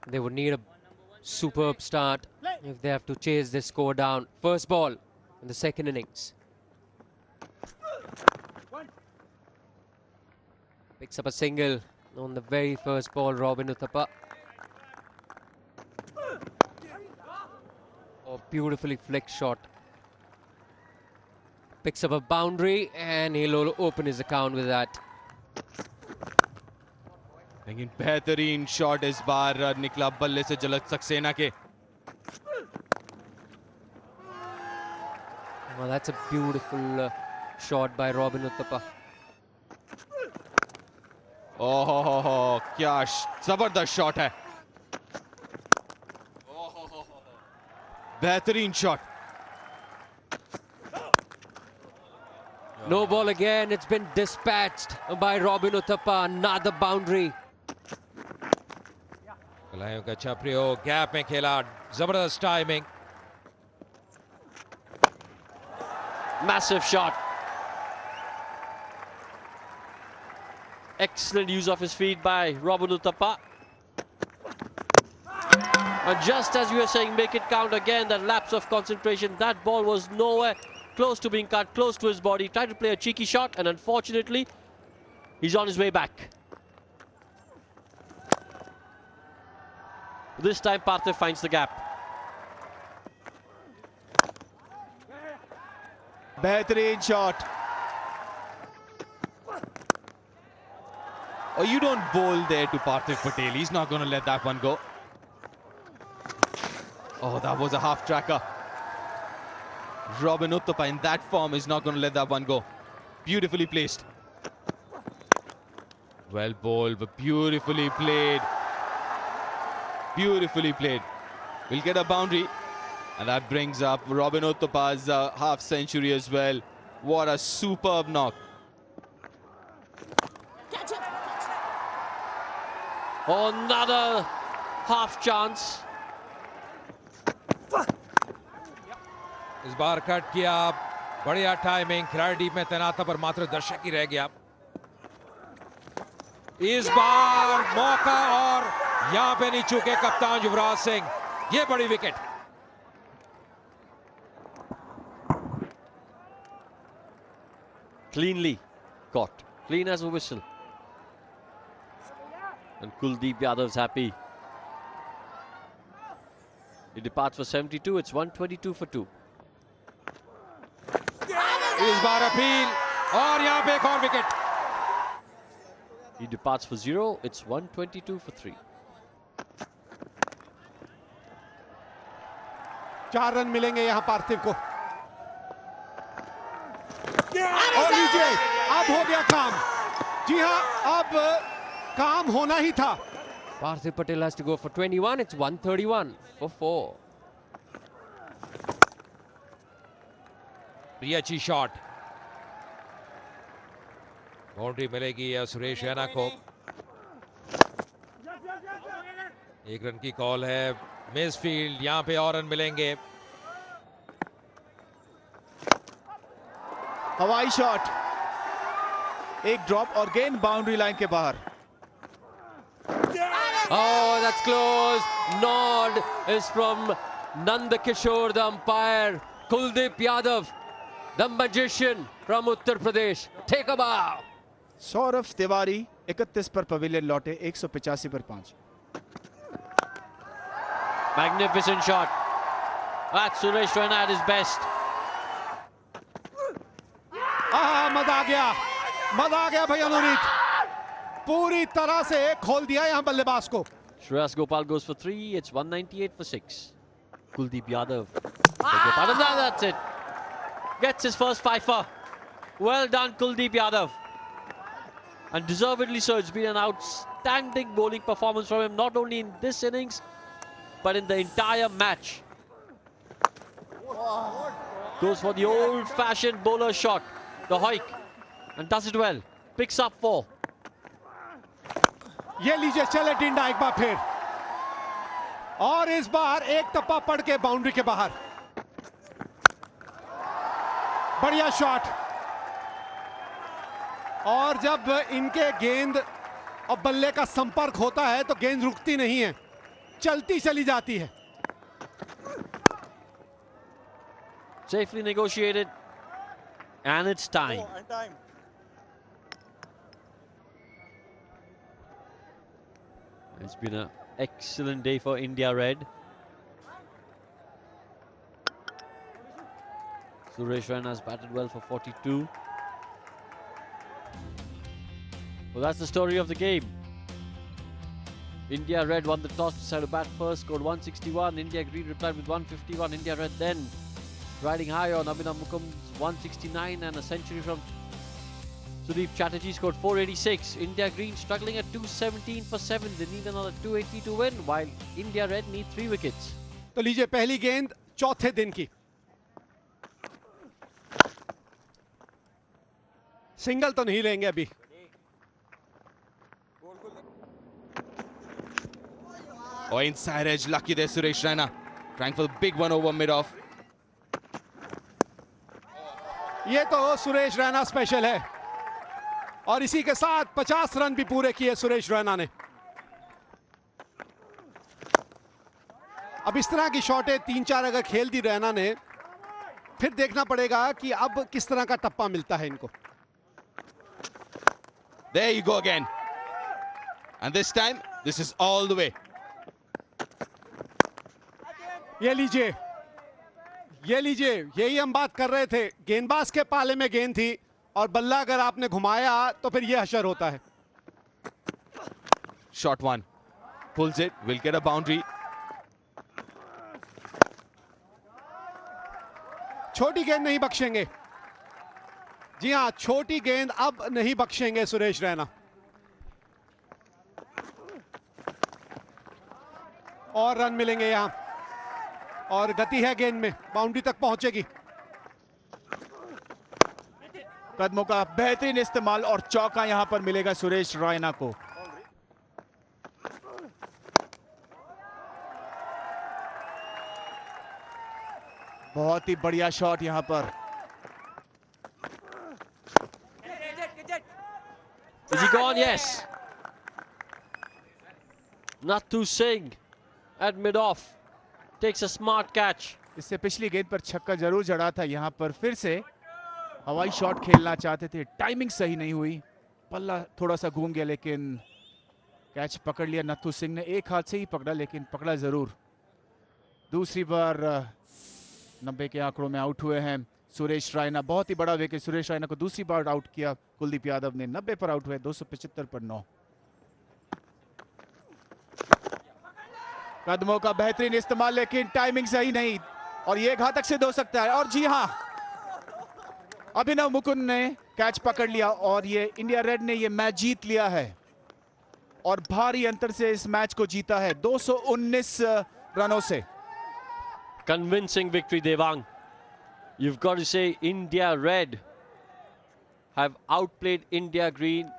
They would need a superb start if they have to chase this score down. First ball in the second innings. Picks up a single on the very first ball, Robin Uthappa. Oh, beautifully flicked shot. Picks up a boundary and he'll open his account with that. लेकिन बेहतरीन shot इस बार निकला बल्ले से जलत सक्सेना के. Well, that's a beautiful shot by Robin Uthappa. ओह क्या जबरदस्त शॉट है. बेहतरीन shot. No ball again. It's been dispatched by Robin Uthappa. Another boundary. कलाइयों का अच्छा प्रयोग, गैप में खेला, जबरदस्त timing. Massive shot. Excellent use of his feet by Robin Uthappa. And just as you were saying, make it count again, that lapse of concentration. That ball was nowhere close to being cut, close to his body. Tried to play a cheeky shot, and unfortunately, he's on his way back. This time, Parthiv finds the gap. बेहतरीन shot. Oh, you don't bowl there to Parthiv Patel. He's not going to let that one go. Oh, that was a half tracker. Robin Uthappa in that form is not going to let that one go. Beautifully placed. Well bowled, but beautifully played. Beautifully played. We'll get a boundary. And that brings up Robin Uthappa's half century as well. What a superb knock. Another half chance. इस बार cut किया, बढ़िया timing, खिलाड़ी deep में तैनात था पर मात्र दर्शक ही रह गया. इस बार मौका और यहां पे नहीं चूके कप्तान युवराज सिंह. ये बड़ी wicket. Cleanly caught. Clean as a whistle. And Kuldeep Yadav's happy. He departs for 72. It's 122 for 2. इस बार अपील और यहां पे एक और wicket. He departs for 0. It's 122 for 3. 4 run मिलेंगे यहां पार्थिव को. और लीजिए, अब हो गया काम. जी हां, अब काम होना ही था. Parthiv Patel has to go for 21. It's 131 for 4. ये अच्छी शॉट. बाउंड्री मिलेगी या सुरेश रैना को. 1 रन की कॉल है. मिस फील्ड, यहां पे और रन मिलेंगे. हवाई शॉट. एक ड्रॉप और गेंद बाउंड्री लाइन के बाहर. Oh, that's close. Nod is from Nanda Kishore, the umpire. Kuldeep Yadav, the magician from Uttar Pradesh. Take a bow. Saurabh Tiwari 31 पर पवेलियन लौटे, 185 पर 5. Magnificent shot. That's Suresh Raina at his best. मजा आ गया. मजा आ गया भैया नवनीत. पूरी तरह से खोल दिया यहां बल्लेबाज को. Shreyas Gopal goes for 3. It's 198 for 6. Kuldeep Yadav. That's it. Gets his first fifer. Well done, Kuldeep Yadav. And deservedly so. It's been an outstanding bowling performance from him, not only in this innings, but in the entire match. Goes for the old-fashioned bowler shot, the hoik, and does it well. Picks up 4. ये लीजिए, चले टिंडा एक बार फिर. और इस बार एक टप्पा पड़ के बाउंड्री के बाहर. बढ़िया शॉट. और जब इनके गेंद और बल्ले का संपर्क होता है तो गेंद रुकती नहीं है. चलती चली जाती है। Safely negotiated, and it's time. It's been an excellent day for India Red. Suresh Raina has batted well for 42. Well, that's the story of the game. India Red won the toss, decided to bat first, scored 161. India Green replied with 151. India Red then riding high on Abhinav Mukum's 169 and a century from Sudeep Chatterjee scored 486. India Green struggling at 217 for 7. They need another 280 to win, while India Red need 3 wickets. तो लीजिए पहली गेंद चौथे दिन की। Single तो नहीं लेंगे अभी। Oh, inside edge, lucky there Suresh Raina. Trying for the big one over mid-off. ये तो सुरेश रैना स्पेशल है और इसी के साथ 50 रन भी पूरे किए सुरेश रैना ने। अब इस तरह की शॉटें 3-4 अगर खेल दी रैना ने, फिर देखना पड़ेगा कि अब किस तरह का टप्पा मिलता है इनको। There you go again. And this time, this is all the way. ये लीजिए, ये लीजिए, यही हम बात कर रहे थे। गेंदबाज के पाले में गेंद थी और बल्ला अगर आपने घुमाया तो फिर ये हशर होता है। Shot one. Pulls it, will get a boundary. छोटी गेंद नहीं बख्शेंगे। जी हां, छोटी गेंद अब नहीं बख्शेंगे सुरेश रैना। और रन मिलेंगे यहां और गति है गेंद में, बाउंड्री तक पहुंचेगी। कदमों का बेहतरीन इस्तेमाल और चौका यहां पर मिलेगा सुरेश रैना को। बहुत ही बढ़िया शॉट यहां पर। Is he gone? Yes. Nathu Singh at mid-off takes a smart catch. इससे पिछली गेंद पर छक्का जरूर जड़ा था, यहां पर फिर से हवाई शॉट खेलना चाहते थे, टाइमिंग सही नहीं हुई, पल्ला थोड़ा सा घूम गया, लेकिन कैच पकड़ लिया नथु सिंह ने। एक हाथ से ही पकड़ा लेकिन पकड़ा जरूर। दूसरी बार 90 के आंकड़ों में आउट हुए हैं सुरेश रैना। बहुत ही बड़ा विकेट, सुरेश रैना को दूसरी बार आउट किया कुलदीप यादव ने। 90 पर आउट हुए, 275 पर 9। कदमों का बेहतरीन इस्तेमाल लेकिन टाइमिंग सही नहीं और ये घातक सिद्ध हो सकता है। और जी हां, अभिनव मुकुंद ने कैच पकड़ लिया और ये इंडिया रेड ने ये मैच जीत लिया है और भारी अंतर से इस मैच को जीता है 219 रनों से। Convincing victory, Devang. You've got to say India Red have outplayed India Green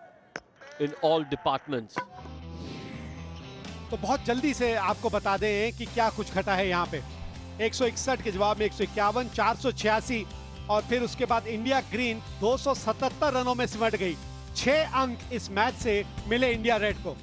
in all departments. तो बहुत जल्दी से आपको बता दें कि क्या कुछ घटा है यहाँ पे। 161 के जवाब में 151, 486 और फिर उसके बाद इंडिया ग्रीन 277 रनों में सिमट गई। 6 अंक इस मैच से मिले इंडिया रेड को।